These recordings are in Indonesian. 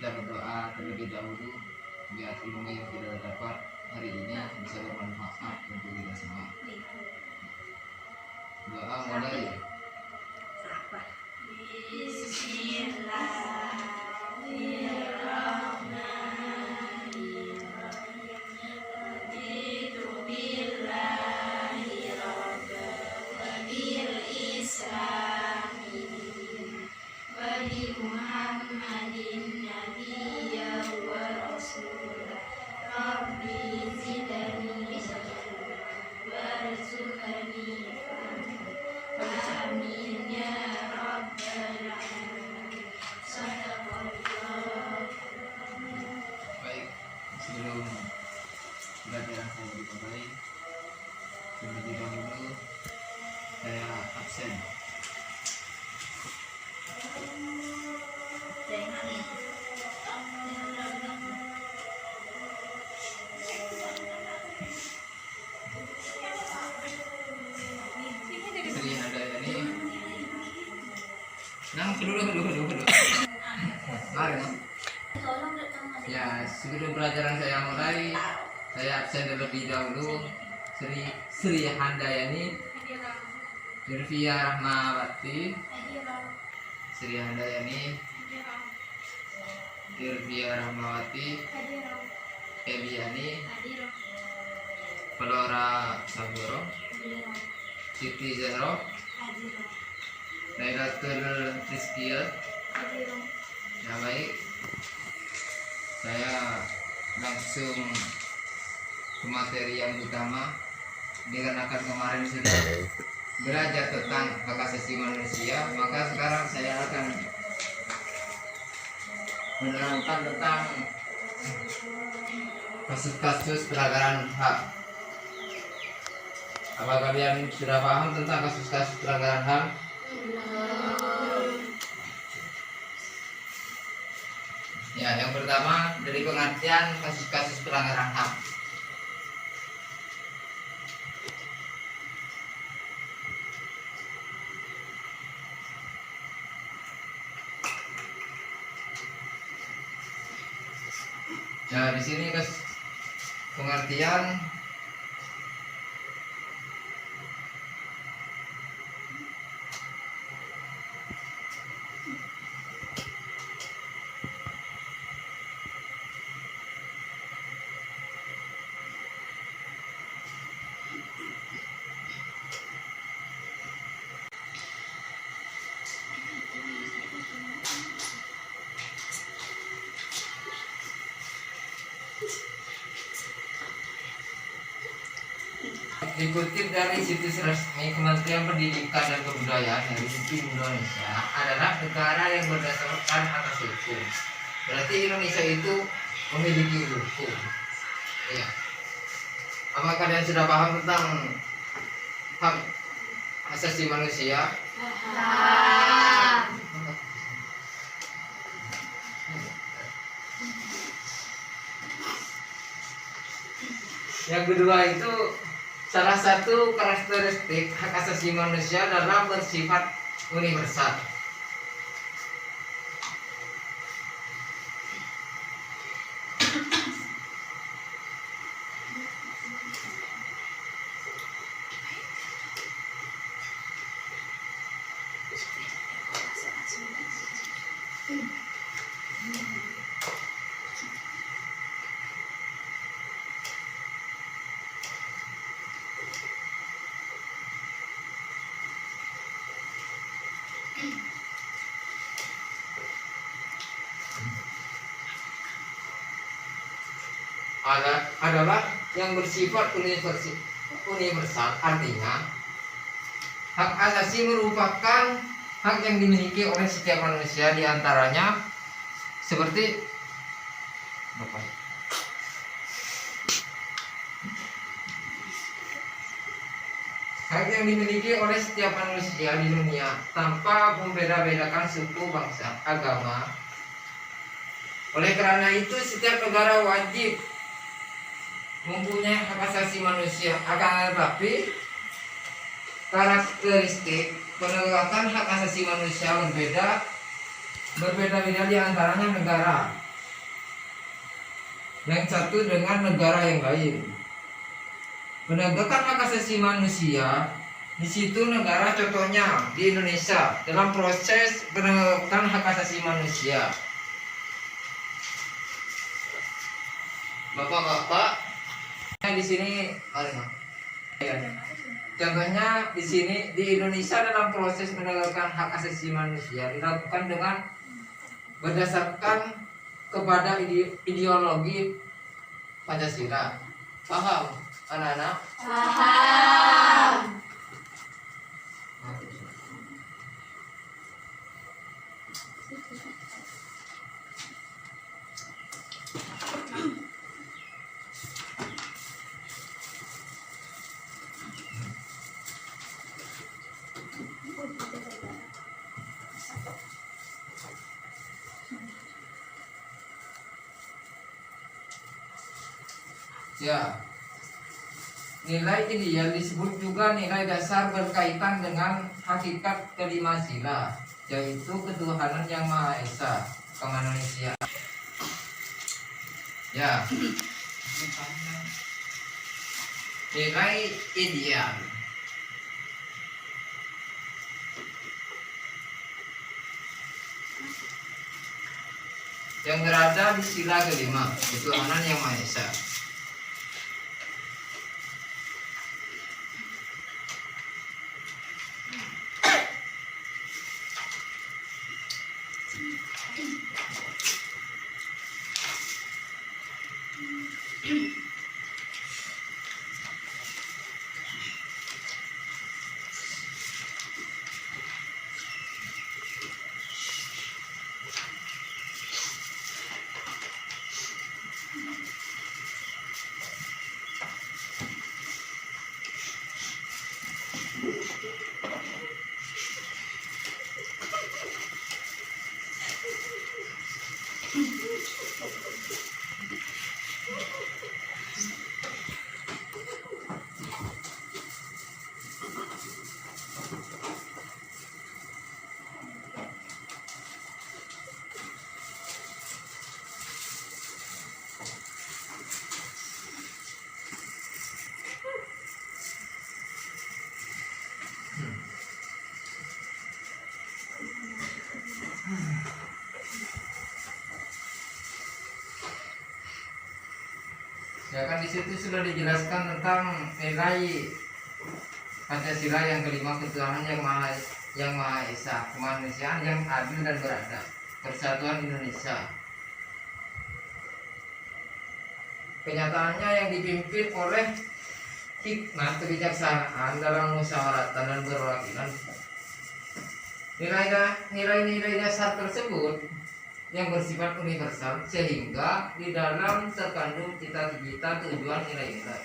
kita berdoa terlebih dahulu biar ilmu yang kita dapat hari ini bisa bermanfaat untuk kita semua. Doa mulai. Baik, sebelum pelajaran saya dimulai, terlebih dahulu saya absen. Sri Handayani. Dulu. Mari. Ya, sebelum pelajaran saya mulai, saya absen terlebih dahulu. Sri Handayani, Dirvia Rahmawati, Sri Handayani, Dirvia Rahmawati, Eliani, Flora Saburo, Siti Zahro, Lailatul Rizkia. Ya baik, saya langsung ke materi yang utama. Dikarenakan kemarin sudah belajar tentang hak asasi manusia, maka sekarang saya akan menerangkan tentang kasus-kasus pelanggaran hak. Apa kalian sudah paham tentang kasus-kasus pelanggaran HAM? Ya, yang pertama dari pengertian kasus-kasus pelanggaran HAM. Ya, di sini pengertian dikutip dari situs resmi Kementerian Pendidikan dan Kebudayaan Republik Indonesia adalah negara yang berdasarkan atas hukum. Berarti Indonesia itu memiliki hukum. Ya. Apa kalian sudah paham tentang hak asasi manusia? Yang kedua itu salah satu karakteristik hak asasi manusia adalah bersifat universal. Adalah yang bersifat universal, artinya hak asasi merupakan hak yang dimiliki oleh setiap manusia, diantaranya seperti hak yang dimiliki oleh setiap manusia di dunia tanpa membeda-bedakan suku, bangsa, agama. Oleh karena itu setiap negara wajib mempunyai hak asasi manusia. Akan tetapi karakteristik penegakan hak asasi manusia berbeda-beda di antaranya negara. yang satu dengan negara yang lain. Penegakan hak asasi manusia di situ negara contohnya di Indonesia dalam proses penegakan hak asasi manusia. Bapak-bapak, di sini, contohnya di sini di Indonesia dalam proses penegakan hak asasi manusia dilakukan dengan berdasarkan kepada ideologi Pancasila. Paham, anak-anak? Paham. Ya, nilai ideal disebut juga nilai dasar berkaitan dengan hakikat kelima sila, yaitu ketuhanan yang Maha Esa, kemanusiaan. Ya, nilai ideal. Yang berada di sila kelima, ketuhanan yang Maha Esa. Ya kan di situ sudah dijelaskan tentang nilai Pancasila yang kelima, ketuhanan yang Maha Esa, kemanusiaan yang adil dan beradab, persatuan Indonesia. Kenyataannya yang dipimpin oleh hikmat kebijaksanaan dalam musyawaratan dan perwakilan. Nilai-nilai dasar tersebut yang bersifat universal sehingga di dalam terkandung cita-cita tujuan nilai-nilai.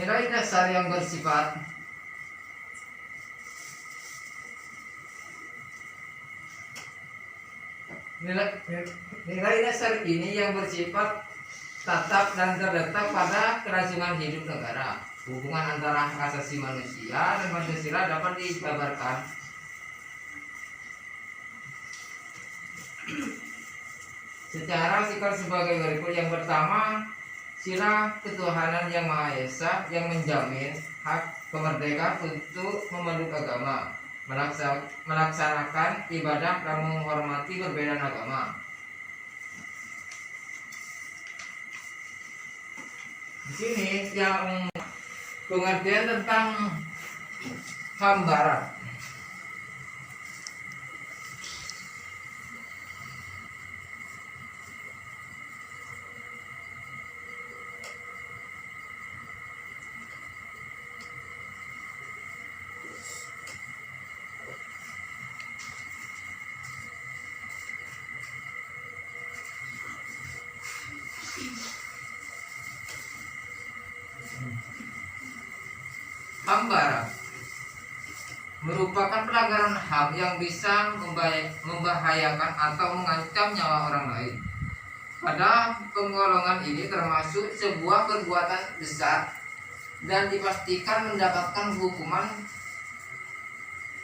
Nilai dasar yang bersifat nilai dasar ini yang bersifat tetap dan terletak pada kelangsungan hidup negara. Hubungan antara hak asasi manusia dan Pancasila dapat dijabarkan secara sikap sebagai berikut. Yang pertama, sila ketuhanan yang Maha Esa yang menjamin hak kemerdekaan untuk memeluk agama, melaksanakan ibadah dan menghormati perbedaan agama. Di sini yang pengertian tentang HAM Barat. HAM Barat merupakan pelanggaran HAM yang bisa membahayakan atau mengancam nyawa orang lain. Pada penggolongan ini termasuk sebuah perbuatan besar dan dipastikan mendapatkan hukuman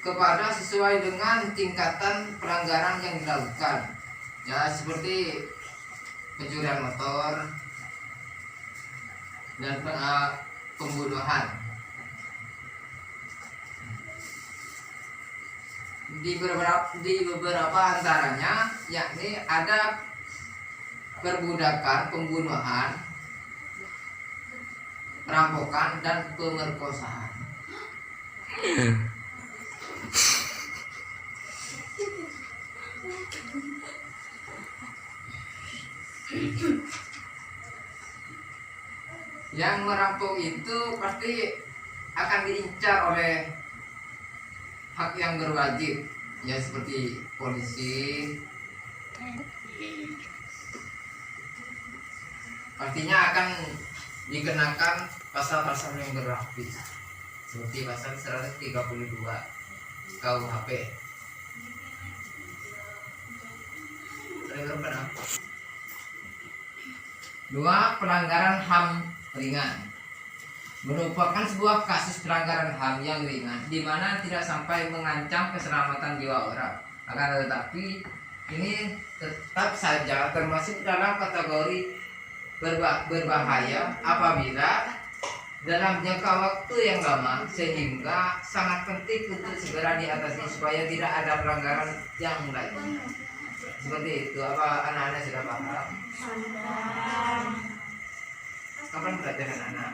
kepada sesuai dengan tingkatan pelanggaran yang dilakukan. Ya seperti pencurian motor dan pembunuhan. Di beberapa antaranya yakni ada perbudakan, pembunuhan, perampokan dan pemerkosaan. Yang merampok itu pasti akan diincar oleh hak yang berwajib, ya seperti polisi. Artinya akan dikenakan pasal-pasal yang berlapis seperti pasal 132 KUHP. Dua, pelanggaran HAM ringan merupakan sebuah kasus pelanggaran HAM yang ringan di mana tidak sampai mengancam keselamatan jiwa orang, akan tetapi ini tetap saja termasuk dalam kategori berbahaya apabila dalam jangka waktu yang lama, sehingga sangat penting untuk segera diatasi supaya tidak ada pelanggaran yang lain. Seperti itu. Apa anak-anak sudah paham? Kapan belajar anak-anak?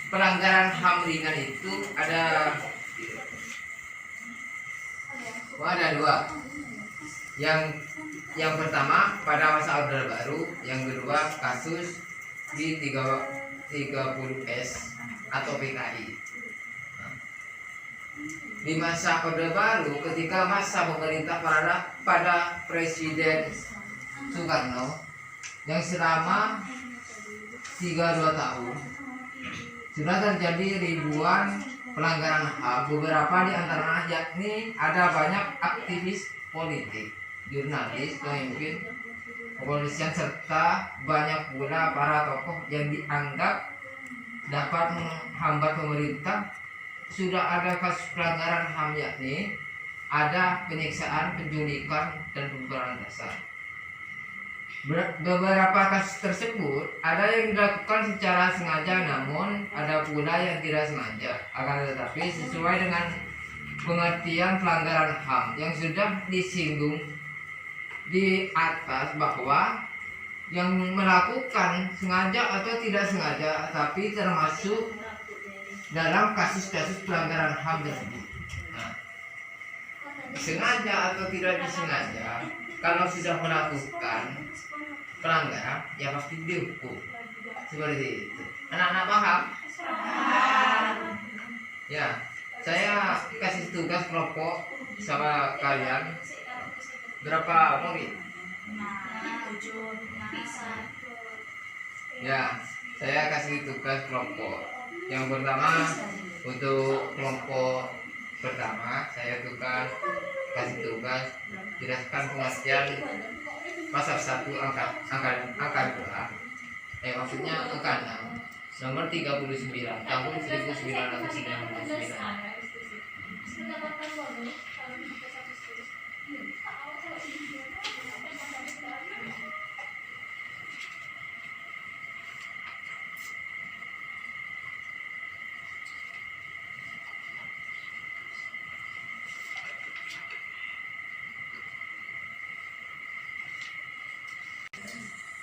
Pelanggaran HAM ringan itu ada dua. Yang pertama pada masa Orde Baru, yang kedua kasus di 30S atau PKI. Di masa Orde Baru, ketika masa pemerintah pada Presiden Soekarno yang selama 32 tahun, sudah terjadi ribuan pelanggaran HAM. Beberapa di antaranya yakni ada banyak aktivis politik, jurnalis, pemimpin kepolisian, serta banyak pula para tokoh yang dianggap dapat menghambat pemerintah. Sudah ada kasus pelanggaran HAM yakni ada penyiksaan, penculikan, dan pemberantasan. Beberapa kasus tersebut ada yang dilakukan secara sengaja, namun ada pula yang tidak sengaja. Akan tetapi sesuai dengan pengertian pelanggaran HAM yang sudah disinggung di atas, bahwa yang melakukan sengaja atau tidak sengaja tapi termasuk dalam kasus-kasus pelanggaran HAM tersebut. Nah, sengaja atau tidak disengaja, kalau sudah melakukan pelanggaran ya pasti dihukum. Seperti itu. Anak-anak paham? Ya, saya kasih tugas kelompok sama kalian. Berapa murid? Ya, saya kasih tugas kelompok. Yang pertama, untuk kelompok pertama saya kasih tugas jelaskan pengertian pasal 1 angka 2, maksudnya angka 6 nomor 39 tahun 1999.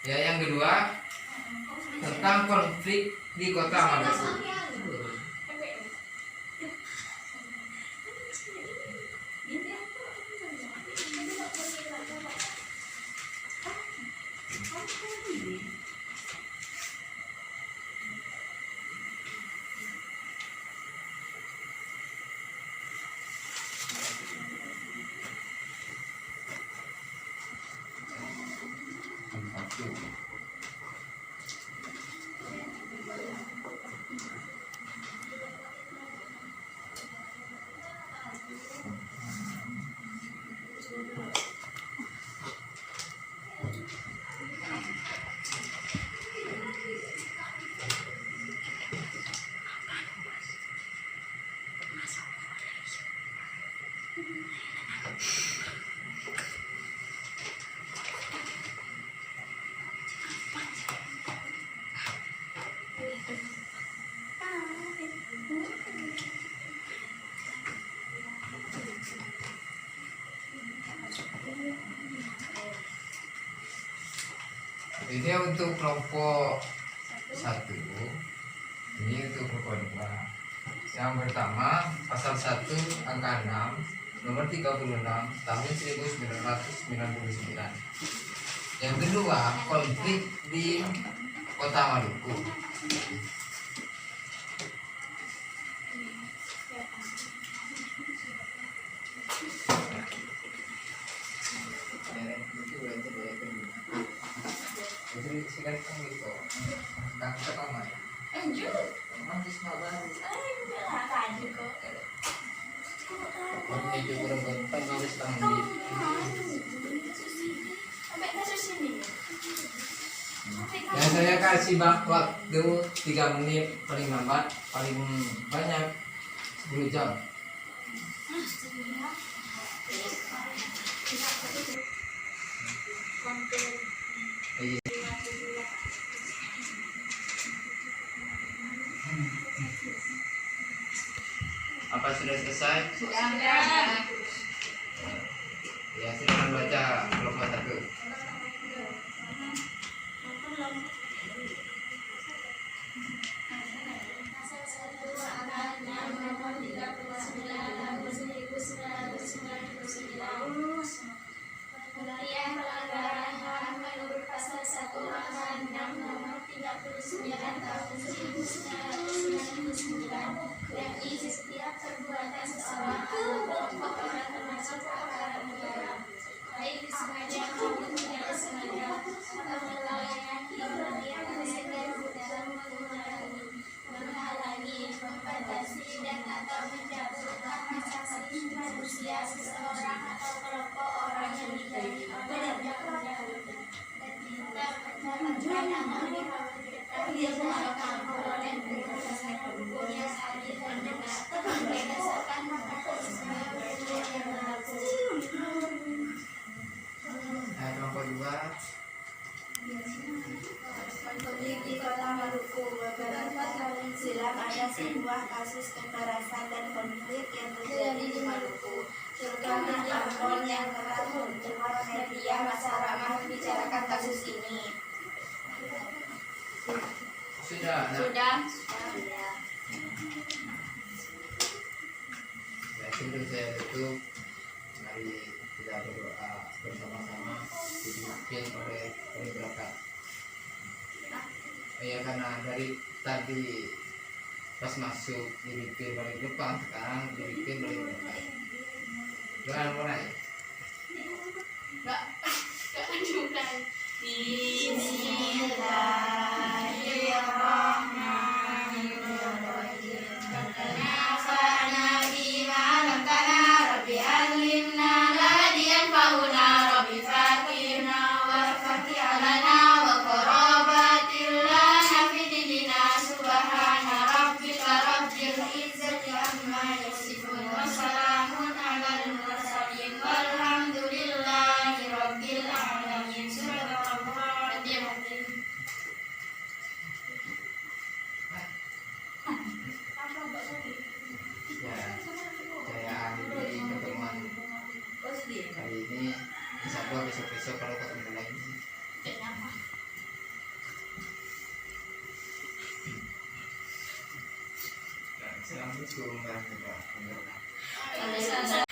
Ya, yang kedua tentang konflik di Kota Maluku. Ini untuk kelompok 1, ini untuk kelompok 2. Yang pertama pasal 1 angka 6 nomor 36 tahun 1999. Yang kedua konflik di Kota Maluku. Jadi sikat kamu itu, nggak kita kamar. Lanjut. Mantis baru. Enggak lah, tadi kok. Ini juga berbentuk nulis tanggi. Sampai kasus ini. Yang saya kasih waktu 3 menit paling lambat, paling banyak 10 jam. Iya. Apa sudah selesai? Sudah. Ya, silakan baca kelompok 1. Penilaian pelanggaran HAM menurut pasal 1 angka 6 nomor 39 tahun 1999, yakni setiap perbuatan seseorang atau kelompok orang termasuk aparat negara, baik disengaja maupun tidak disengaja, atau melayani, memperlihatkan dalam mengurangi, menghalangi, membatasi dan atau mencabut hak asasi manusia seseorang atau kelompok orang yang dijamin oleh undang-undang dan tidak mendapatkan atau dikhawatirkan dilakukan oleh berdasarkan hukum yang adil dan benar berdasarkan mekanisme hukum yang berlaku. Nah, kelompok 2. Konflik di Kota Maluku. Beberapa tahun silam ada sebuah kasus kekerasan dan konflik yang terjadi di Maluku, terutama di Ambon yang kerap membuat media masa ramah membicarakan kasus ini. Sudah. Nah. Sudah. Ya, sebelum saya tutup, mari kita berdoa bersama-sama dipimpin oleh berkat. Ya, karena dari tadi pas masuk dipimpin paling depan, sekarang dipimpin paling belakang. Jangan mulai. Enggak juga. Ya, saya akhiri pertemuan hari ini. Insya Allah besok-besok kalau ketemu lagi. Assalamualaikum warahmatullahi wabarakatuh.